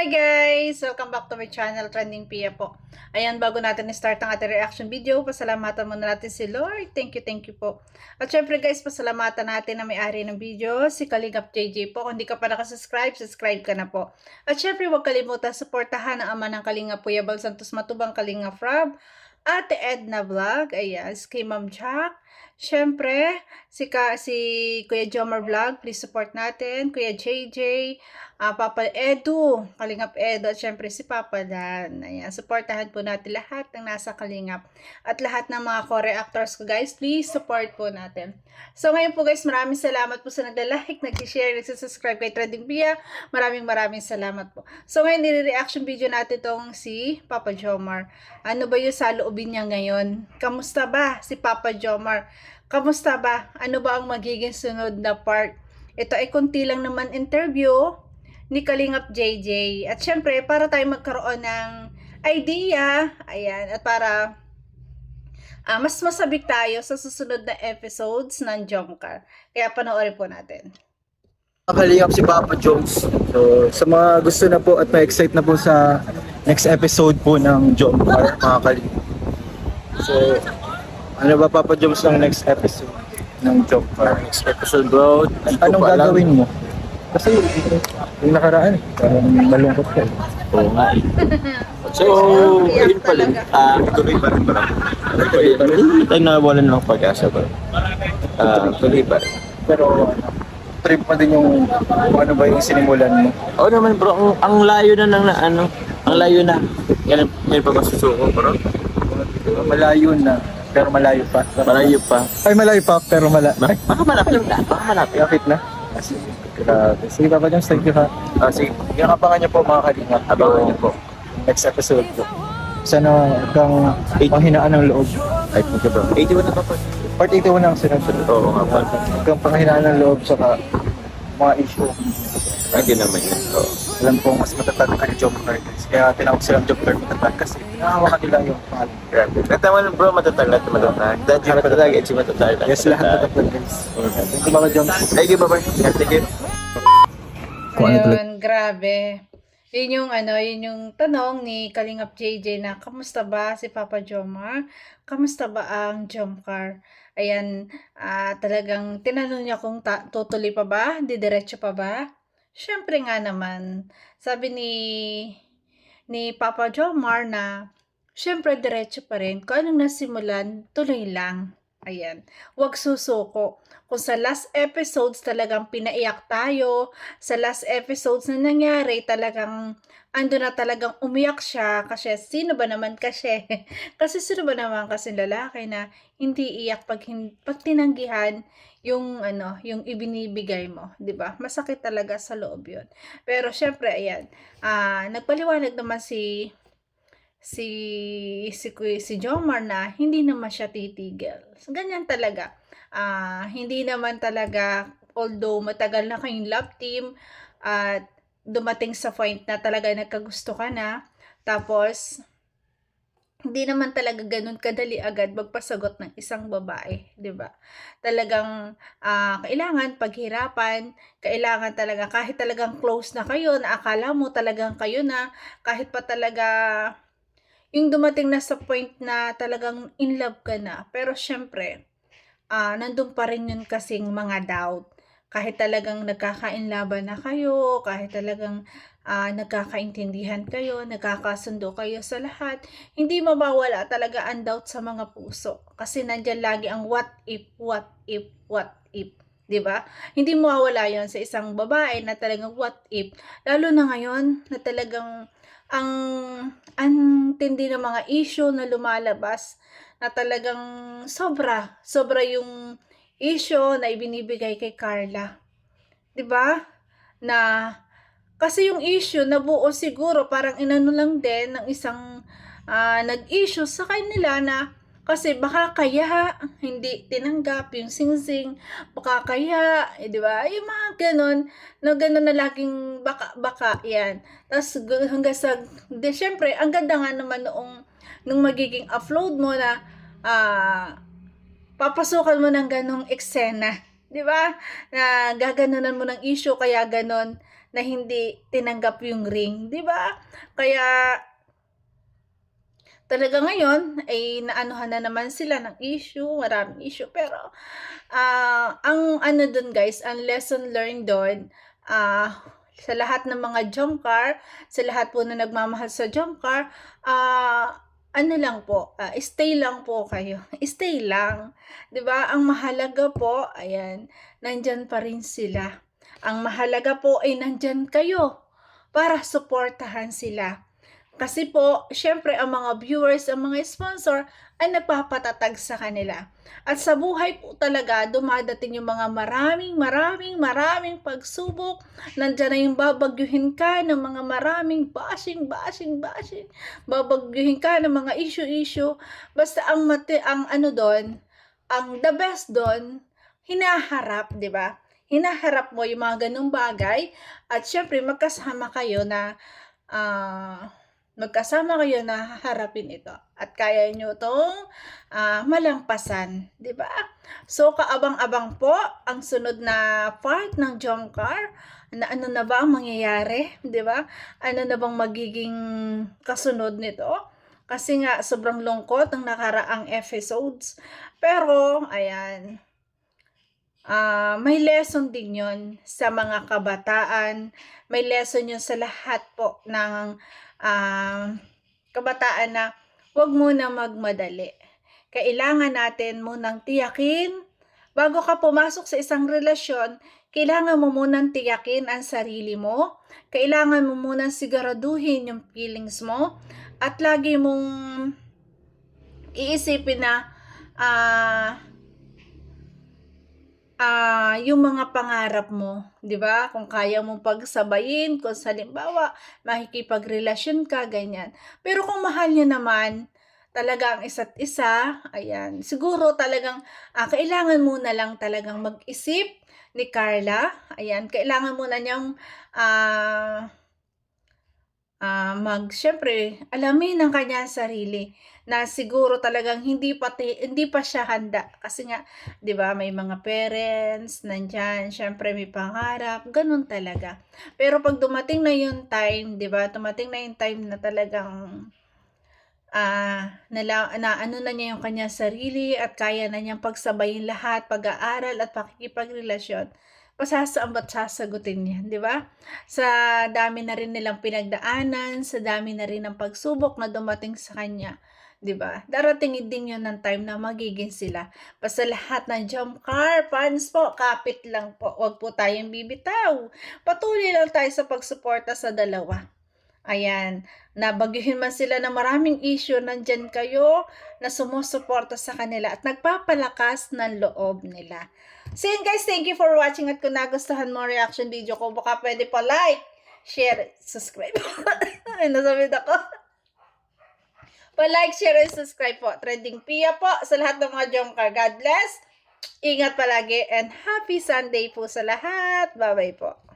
Hi guys! Welcome back to my channel, Trending Pia po. Ayan, bago natin start ang ating reaction video, pasalamatan muna natin si Lord. Thank you po. At syempre guys, pasalamatan natin na may-ari ng video, si Kalingap JJ po. Kung di ka pa nakasubscribe, subscribe ka na po. At syempre, huwag kalimutan suportahan ang ama ng Kalingap Kuya Bal Santos Matubang, Kalingap Rob, Ate Edna Vlog, ayan, kay Ma'am Jack. Syempre, si Kuya Jomar Vlog, please support natin. Kuya JJ, Papa Edu, Kalingap Edu, at syempre si Papa Dan. Ayan, supportahan po natin lahat ng nasa Kalingap. At lahat ng mga co-reactors ko guys, please support po natin. So ngayon po guys, maraming salamat po sa nagla-like, nag-share, nag-subscribe kay Trending Pia. Maraming salamat po. So ngayon, nire-reaction video natin tong si Papa Jomar. Ano ba yung sa loobin niya ngayon? Kamusta ba si Papa Jomar? Kamusta ba? Ano ba ang magiging sunod na part? Ito ay kunti lang naman interview ni Kalingap JJ. At syempre, para tayo magkaroon ng idea, ayan, at para mas masabik tayo sa susunod na episodes ng Jomcar. Kaya panoorin po natin. Kalingap si Papa Jones. So, sa mga gusto na po at ma-excite na po sa next episode po ng Jomcar, mga Kalingap. So, ano ba Papa Jones ng next episode ng Jomcar? Next episode bro, Anong gagawin mo? Kasi yung nakaraan, malungkot ka. Oo nga eh. So, yun pa rin. Tuloy pa rin bro. Tuloy pa rin. Hindi tayo nawawalan ng pag-asa bro. Tuloy pa rin. Pero trip pa din yung kung ano ba yung sinimulan mo. Oo naman bro, ang layo na ng ano, ang layo na. Yan pa masusuko bro. Malayo na, pero malayo pa. Malayo pa. Ay, malayo pa, pero Baka malapit na. Baka malapit. Lapit na. Grabe. Sige, Papa Jones, thank you ha. Sige, yung abangan niyo po mga Kalingap. Abangan niyo po. Next episode po. Sana kang panghinaan ng loob. Ay, thank you bro. 81 na pa po. Part 81 ang sinunod. Oo nga po. Kang panghinaan ng loob sa mga issue. Hindi naman yun. Oo. Alam ko mas matatag ka ni Jomcar. Kaya tinawag silang Jomcar matatag kasi nakahawakan nila yung pangalan. Grabe. Tama na bro, matatag lahat matatag. Dahil matatag, at si matatag. Yes, lahat matatag guys. Thank you, Papa Jones. Thank you, bye-bye. Thank you. Ayun, grabe. Yun yung tanong ni Kalingap JJ na kamusta ba si Papa Jomar? Kamusta ba ang Jomcar? Ayan, talagang tinanong niya kung tutuloy pa ba? Didiretso pa ba? Syempre nga naman, sabi ni Papa Jomar na syempre diretso pa rin. Kung anong nasimulan, tuloy lang. Ayan, wag susuko. Kung sa last episodes talagang pinaiyak tayo, sa last episodes na nangyari talagang ando na talagang umiyak siya kasi sino ba naman kasi? Kasi sino ba naman kasi lalaki na hindi iyak pag tinanggihan yung yung ibinibigay mo, 'di ba? Masakit talaga sa loob 'yun. Pero syempre ayan, nagpaliwanag naman si Jomar na hindi naman siya titigil. So, ganyan talaga. Hindi naman talaga, although matagal na kayong love team at dumating sa point na talaga nagkagusto ka na, tapos hindi naman talaga ganun kadali agad magpasagot ng isang babae, 'di ba? Talagang kailangan paghirapan, kailangan talaga kahit talagang close na kayo, na akala mo talagang kayo na, kahit pa talaga yung dumating na sa point na talagang in love ka na. Pero syempre, nandun pa rin yun kasing mga doubt. Kahit talagang nagkakainlaban na kayo, kahit talagang nagkakaintindihan kayo, nagkakasundo kayo sa lahat, hindi mawawala talaga ang doubt sa mga puso. Kasi nandyan lagi ang what if. 'Di ba? Hindi mawawala yon sa isang babae na talagang what if. Lalo na ngayon na talagang ang tindi ng mga issue na lumalabas na talagang sobra yung issue na ibinibigay kay Carla. 'Di ba? Na kasi yung issue nabuo siguro parang inano lang din ng isang nag-issue sa kanila na kasi baka kaya hindi tinanggap yung singsing, baka kaya, di ba? Yung mga ganun, na laging baka, yan. Tapos hanggang sa, syempre, ang ganda nga naman nung magiging upload mo na papasukan mo ng ganong eksena, 'Di ba? Na gaganunan mo ng issue kaya ganon na hindi tinanggap yung ring, 'di ba? Kaya talaga ngayon ay naanuhan na naman sila ng issue, maraming issue. Pero ang ano dun guys, ang lesson learned doon, sa lahat ng mga jungkar, sa lahat po na nagmamahal sa jungkar, ano lang po, stay lang po kayo. Stay lang. 'Di ba? Ang mahalaga po, ayan, nandyan pa rin sila. Ang mahalaga po ay nandyan kayo para suportahan sila. Kasi po, syempre ang mga viewers, ang mga sponsor ay nagpapatatag sa kanila. At sa buhay po talaga, dumadating yung mga maraming pagsubok. Nandiyan na yung babagyuhin ka ng mga maraming bashing. Babagyuhin ka ng mga issue. Basta ang ano doon, ang the best doon, hinaharap, di ba? Hinaharap mo yung mga ganung bagay. At syempre, magkasama kayo na harapin ito at kaya nyo itong malampasan, di ba? So kaabang-abang po ang sunod na part ng Jungkar, na ano na ba ang mangyayari, di ba? Ano na bang magiging kasunod nito? Kasi nga sobrang lungkot ang nakaraang episodes. Pero ayan, may lesson din yun sa mga kabataan, may lesson yun sa lahat po ng kabataan na huwag muna magmadali. Kailangan natin munang tiyakin, bago ka pumasok sa isang relasyon, kailangan mo munang tiyakin ang sarili mo, kailangan mo munang siguraduhin yung feelings mo, at lagi mong iisipin na yung mga pangarap mo, 'di ba? Kung kaya mong pagsabayin, kung halimbawa makikipagrelasyon ka, ganyan. Pero kung mahal niyo naman talaga ang isa't isa, ayan, siguro talagang kailangan muna lang talagang mag-isip ni Carla. Ayan, kailangan muna niyang syempre, alamin ang kanya sarili na siguro talagang hindi pa siya handa kasi nga 'di ba may mga parents nandiyan, syempre may pangarap, ganun talaga. Pero pag dumating na yung time, 'di ba? Dumating na yung time na talagang na ano na niya yung kanya sarili at kaya na niyang pagsabayin lahat, pag-aaral at pakikipagrelasyon. Saan ba't sasagutin niya, di ba? Sa dami na rin nilang pinagdaanan, sa dami na rin ng pagsubok na dumating sa kanya, di ba? Darating din yun ng time na magiging sila. Basta lahat ng Jungkar fans po, kapit lang po. Huwag po tayong bibitaw. Patuloy lang tayo sa pagsuporta sa dalawa. Ayan, nabagyuhin man sila ng maraming issue, nandyan kayo na sumusuporta sa kanila at nagpapalakas ng loob nila. So yun guys, thank you for watching at kung nagustuhan mo ang reaction video ko, baka pwede pa like, share, subscribe. Ay, nasabi ako. Pa-like, share, and subscribe po. Trending Pia po sa lahat ng mga Jungkar. God bless. Ingat palagi and happy Sunday po sa lahat. Bye-bye po.